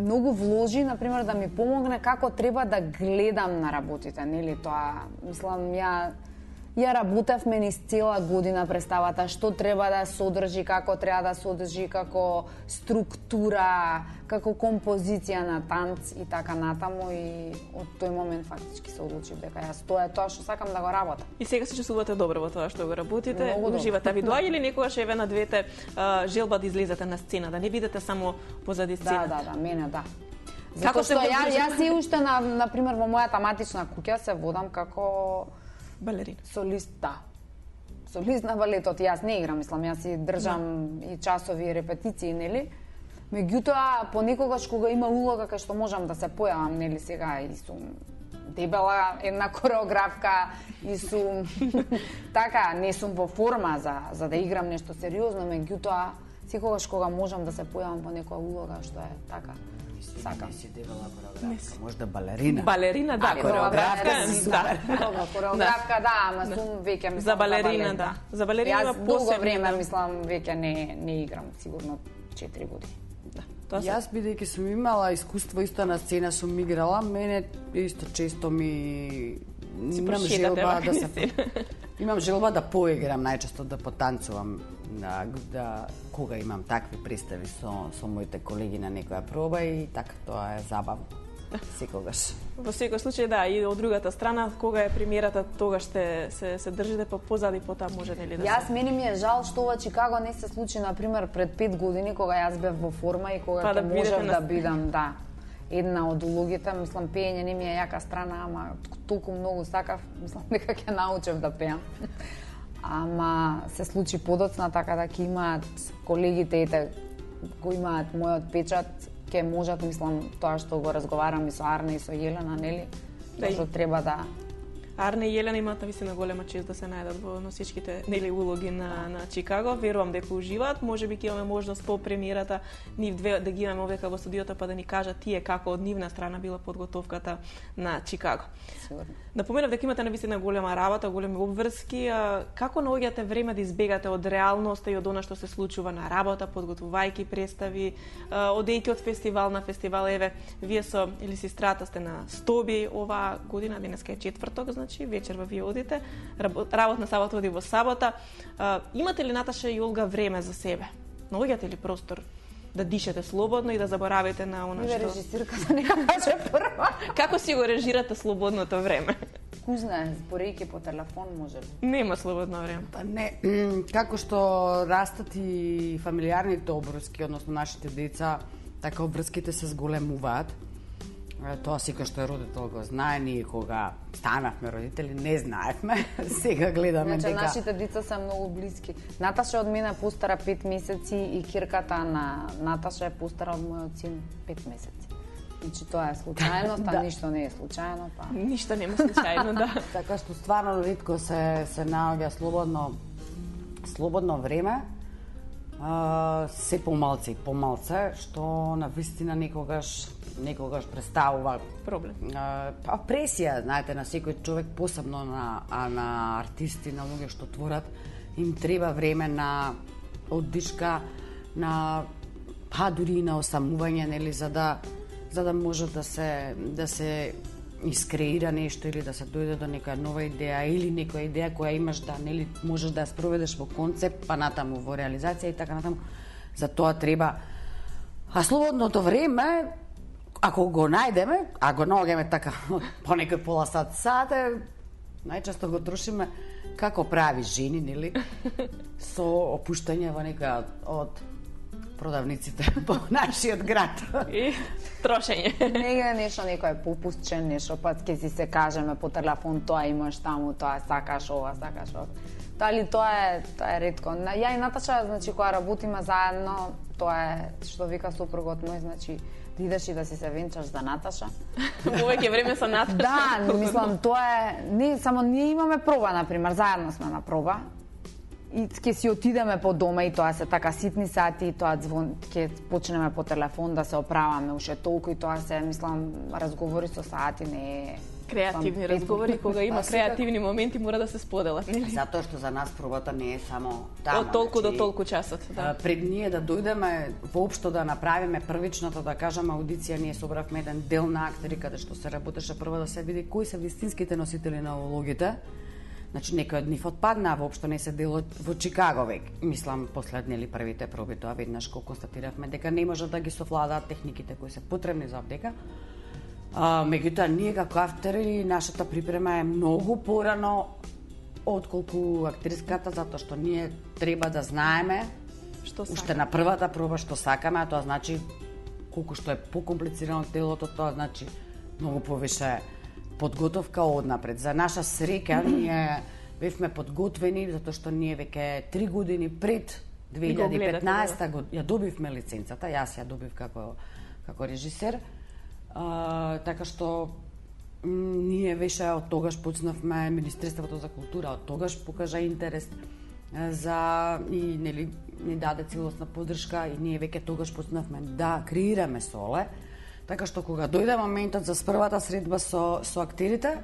B: многу вложи, например, да ми помогне како треба да гледам на работите, нели тоа, мислам, ја работевме низ цела година представата, што треба да содржи, како треба да содржи, како структура, како композиција на танц и така натаму, и од тој момент фактички се одлучив дека јас тоа е тоа што сакам да го работам.
A: И сега се чувствувате добро во тоа што го работите?
B: Многу
A: Уживате? Ви доаѓа или некогаш еве на двете желба да излезете на сцена, да не бидете само позади сцената?
B: Да, мене да.
A: Како
B: Затоа
A: се
B: што
A: воздржите?
B: јас и уште на пример во мојата матична куќа се водам како
A: Балерина.
B: солист, да. Солист на балетот, јас не играм, мислам, јас си држам и часови и репетиции, нели? Меѓутоа, понекогаш кога има улога кај што можам да се појавам, нели, сега и сум дебела една кореографка и сум така, не сум во форма за да играм нешто сериозно, меѓутоа секогаш кога можам да се појавам по некоја улога што е така. Сакам.
C: Ти си дебела кореографка, можда балерина.
A: Балерина, да, кореографка, да.
B: Добро, кореографка, да, ама сум веќе мислам
A: За балерина, да. За балерина има
B: Јас долго
A: посебно,
B: време
A: да.
B: мислам веќе не играм, сигурно 4 години.
A: Тоа се
C: Јас бидејќи сум имала искуство исто на сцена, сум играла, мене исто често ми имам
A: прошетате
C: желба
A: вака
C: да
A: на
C: се
A: сцена.
C: имам желба да поиграм, најчесто да потанцувам, да кога имам такви представи со моите колеги на некоја проба и така тоа е забавно. Секогаш.
A: Во секој случај, да, и од другата страна, кога е премиерата, тогаш се држите позади, потоа може нели да
B: Јас мене ми е жал што ова Чикаго не се случи на пример пред 5 години кога јас бев во форма и кога
A: Па да
B: ќе
A: бидете
B: можев
A: на
B: да бидам, да. Една од улогите, мислам, пеење не ми е јака страна, ама толку многу сакав, мислам дека ќе научев да пеам. Ама се случи подоцна, така да ќе имаат колегите кои имаат мојот печат, ќе можат, мислам, тоа што го разговарам и со Арна и со Јелена, нели?
A: Да,
B: Тоа што треба да
A: Арна и Јелена имаат навистина голема чест да се најдат во носичките улоги на Чикаго. Верувам дека уживаат. Можеби ќе имаме можност по премиерата нив две да ги имаме овдека во студиото па да ни кажат тие како од нивна страна била подготовката на Чикаго.
B: Сигурно.
A: Напоменав дека имате навистина голема работа, големи обврски. Како наоѓате време да избегате од реалноста и од она што се случува на работа, подготвувајќи представи, одејќи од фестивал на фестивал? Еве, вие со или сестрата сте на Стоби оваа година, денеска е четврток, значи вечерва вие одите, работна сабота оди во сабота. Имате ли, Наташа и Олга, време за себе? Наоѓате ли простор да дишете слободно и да заборавите на она што...
B: Режисирката нека каже прва.
A: Како си го режирате слободното време?
B: Ку знае, зборејќи по телефон може би.
A: Нема слободно време.
C: Па не, како што растат и фамилиарните обврски, односно нашите деца, така обврските се зголемуваат. Тоа секој што е родител го знае, ние кога станавме родители не знаевме. Сега гледаме
B: Значи,
C: дека...
B: нашите деца се многу блиски. Наташа од мене постара 5 месеци и кирката на Наташа е постара од мојот син 5 месеци. Значи тоа е случајност, а ништо не е случајно, па.
A: Ништо нема случајно, да.
C: Така што стварно ретко се наоѓа слободно време. Се помалце и помалце, што навистина некогаш представува
A: Проблем.
C: Па пресија, знаете, на секој човек, посебно на артисти, на луѓе што творат, им треба време на оддишка, на дури и на осамување, нели, за да може да се искреира нешто или да се дојде до нека нова идеја или некоја идеја која имаш да, нели, можеш да ја спроведеш во концепт, па натаму во реализација и така натаму. За тоа треба. А слободното време, ако го најдеме, а го наоѓаме така по некој пола сат, најчесто го трошиме како прави жени, нели, со опуштање во некоја од продавниците по нашиот град.
A: И трошење.
B: Негде нешто некој попустчен нешто, па ќе си се кажеме по телефон, тоа имаш таму, тоа сакаш ова, сакаш ова. Дали тоа е ретко. Ја и Наташа, значи, кога работиме заедно, тоа е што вика супругот мој, значи, да идеш и да си се венчаш за Наташа.
A: Повеќе време со Наташа.
B: Да, мислам, тоа е... Не, само ние имаме проба, например, заедно сме на проба. И ќе си отидеме по дома и тоа се така ситни сати и тоа ќе почнеме по телефон да се оправаме уште толку и тоа се, мислам, разговори со сати, не е...
A: Креативни разговори, кога има креативни моменти, мора да се споделат, нели?
C: Затоа што за нас пробата не е само тама.
A: Од толку до толку часот, да.
C: Пред ние да дојдеме воопшто да направиме првичната, да кажам, аудиција, ние собравме еден дел на актери каде што се работеше прво да се види кои се вистинските носители на улогите. Значи, некој од нив отпадна, воопшто не се дел во Чикаго век. Мислам, последни или првите проби, тоа веднаш кога констатиравме дека не може да ги совладаат техниките кои се потребни за аптека. Меѓутоа, ние како автори, нашата припрема е многу порано отколку актерската, затоа што ние треба да знаеме уште на првата проба што сакаме, а тоа значи колку што е покомплицирано телото, тоа значи многу повише подготовка однапред. За наша среќа, ние бевме подготвени, затоа што ние веќе 3 години пред 2015 ја добивме лиценцата, јас ја добив како режисер, така што ние веќе од тогаш почнавме, Министерството за култура од тогаш покажа интерес и нели ни даде целосна поддршка и ние веќе тогаш почнавме да креираме соле. Така што кога дојде моментот за првата средба со актерите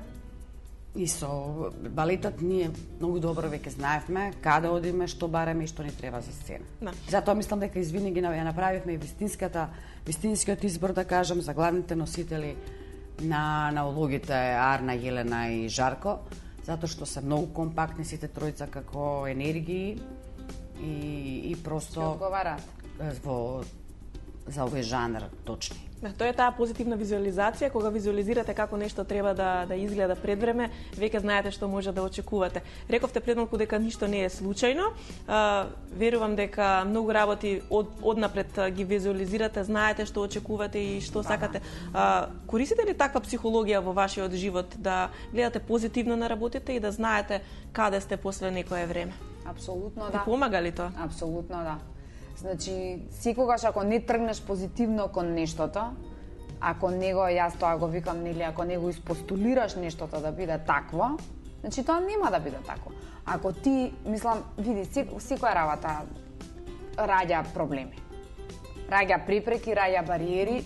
C: и со балетот, ние многу добро веќе знаевме каде одиме, што бараме и што ни треба за сцена. Да. Затоа мислам дека извинаги ја направивме и вистинскиот избор, да кажам, за главните носители на улогите Арна, Јелена и Жарко, затоа што се многу компактни сите тројца како енергии и просто
B: одговараат
C: за овој жанр точни.
A: Да, тоа е таа позитивна визуализација, кога визуализирате како нешто треба да изгледа пред време, веќе знаете што може да очекувате. Рековте пред малку дека ништо не е случајно. Верувам дека многу работи однапред ги визуализирате, знаете што очекувате и што сакате. Користите ли таква психологија во вашиот живот, да гледате позитивно на работите и да знаете каде сте после некое време?
B: Апсолутно да.
A: Ви помага ли тоа?
B: Апсолутно да. Значи, секогаш ако не тргнеш позитивно кон нештото, ако него, јас тоа го викам, нели, ако него испостулираш нештото да биде такво, значи тоа нема да биде такво. Ако ти, мислам, види, секоја работа раѓа проблеми. Раѓа препреки, раѓа бариери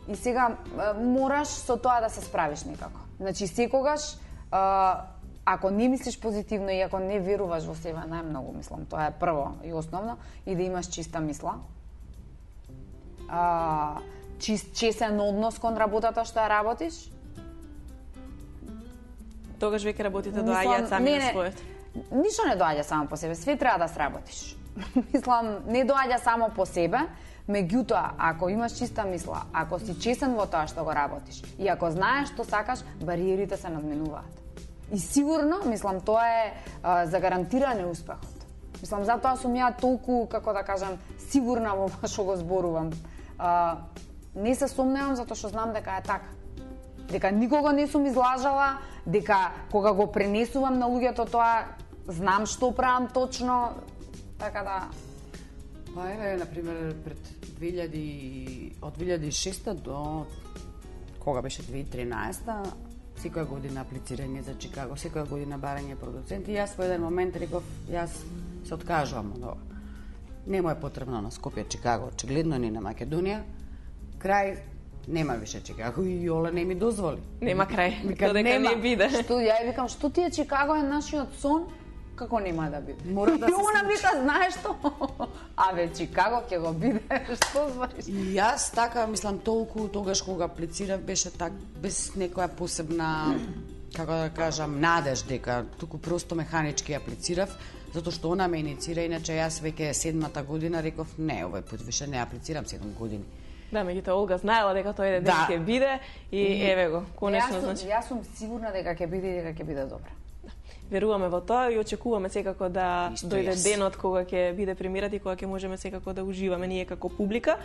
B: и сега мораш со тоа да се справиш некако. Значи секогаш ако не мислиш позитивно и ако не веруваш во себе, најмногу, мислам, тоа е прво и основно, и да имаш чиста мисла. Честен однос кон работата што ја работиш.
A: Тогаш веќе работите доаѓаат сами на својот.
B: Ништо не доаѓа само по себе, све треба да сработиш. Мислам, не доаѓа само по себе, меѓутоа, ако имаш чиста мисла, ако си честен во тоа што го работиш и ако знаеш што сакаш, бариерите се надминуваат. И сигурно, мислам, тоа е загарантиран успехот. Мислам, затоа сум ја толку, како да кажам, сигурна во што го зборувам. Не се сомневам затоа што знам дека е така. Дека никога не сум излажала, дека кога го пренесувам на луѓето тоа, знам што правам точно, така да...
C: Па еве, например, пред 2006 до кога беше 2013 секоја година аплицирање за Чикаго, секоја година барање продуценти. Јас во еден момент реков, јас се откажувам од ова. Нема е потребно на Скопје, Чикаго, очигледно ни на Македонија. Крај, нема више Чикаго и Оле не ми дозволи.
A: Нема крај,
C: Вика,
A: додека не биде.
B: Што ја викам, што ти е Чикаго е нашиот сон? Како нема да биде?
C: Мора да се
B: Она
C: случи.
B: вика, знаеш што? Аве, Чикаго ќе го биде, што збориш?
C: И јас така, мислам, толку тогаш кога аплицирав беше так без некоја посебна, како да кажам, надеж дека туку просто механички аплицирав, затоа што она ме иницира, иначе јас веќе 7-та година реков не, овој пат више не аплицирам 7 години.
A: Да, меѓутоа Олга знаела дека тој еден ден ќе биде и еве го, конечно, значи.
B: Јас сум сигурна дека ќе биде и дека ќе биде добро.
A: Веруваме во тоа и очекуваме секако да
C: Исто
A: дојде
C: јас.
A: денот кога ќе биде премиерата и кога ќе можеме секако да уживаме ние како публика.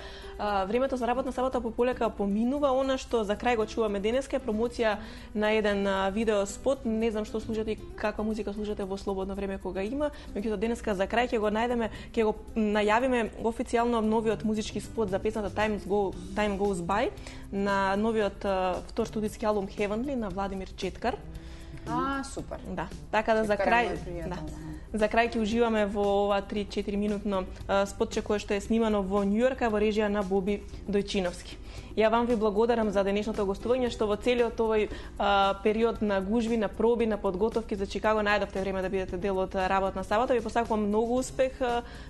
A: Времето за работна сабота по полека поминува. Она што за крај го чуваме денеска е промоција на еден видео спот. Не знам што слушате и каква музика слушате во слободно време кога има. Меѓутоа денеска за крај ќе го најдеме, ќе го најавиме официјално новиот музички спот за песната Time Goes By на новиот втор студиски албум Heavenly на Владимир Четкар.
B: Супер.
A: Да, така да за
B: Четкар е
A: крај,
B: мој пријател,
A: да.
B: да.
A: За крај ќе уживаме во ова 3-4 минутно спотче кое што е снимано во Њујорк во режија на Боби Дојчиновски. Ја вам ви благодарам за денешното гостување, што во целиот овој период на гужви, на проби, на подготовки за Чикаго најдовте време да бидете дел од работна сабота. Ви посакувам многу успех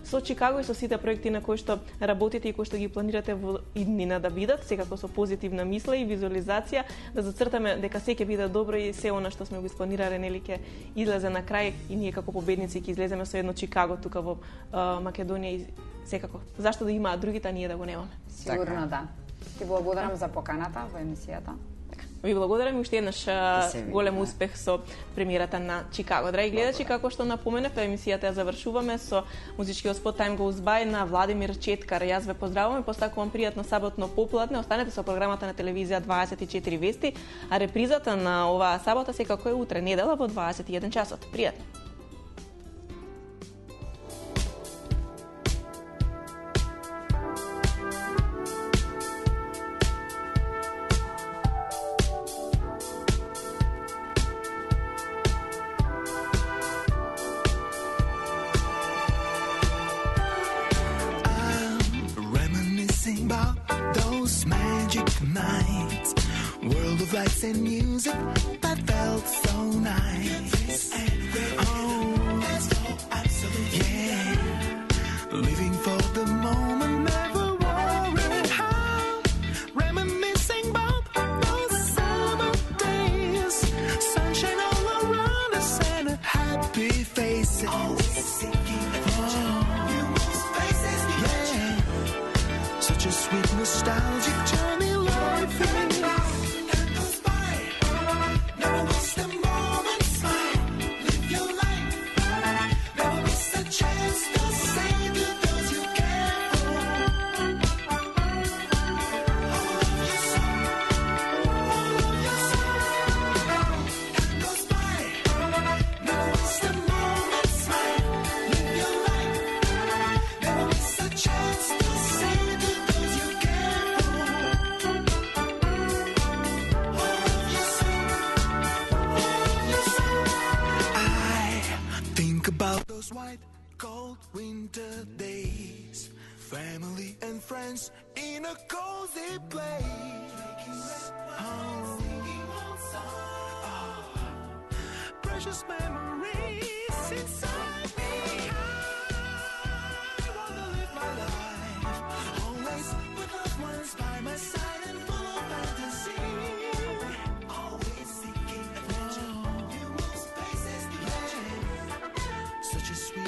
A: со Чикаго и со сите проекти на кои што работите и кои што ги планирате во иднина да бидат, секако со позитивна мисла и визуализација, да зацртаме дека се ќе биде добро и се она што сме го испланирале, нели ќе излезе на крај и ние како победници ќе излеземе со едно Чикаго тука во Македонија и секако. Зашто да имаат другите, а ние да го немаме.
B: Сигурно да. Ти благодарам за поканата во емисијата.
A: Ви благодарам и уште еднаш голем успех со премиерата на Чикаго. Драги гледачи, како што напоменав, емисијата ја завршуваме со музичкиот спот Time Goes By на Владимир Четкар. Јас ве поздравувам и постакувам пријатно саботно попладне. Останете со програмата на телевизија 24 вести, а репризата на оваа сабота секако е утре, недела во 21 часот. Пријатно.
H: Reminiscing about those magic nights, world of lights and music that felt so nice. Oh, yeah, living for the moment, never worrying how. Reminiscing about those summer days, sunshine all around us and happy faces. Such a sweet nostalgic journey life is. Never will stay. white, cold winter days. Family and friends in a cozy place. Oh. Precious memories inside me. I wanna live my life, always with loved ones by my side and full of fantasy. Always seeking adventure, new places to venture. Such a sweet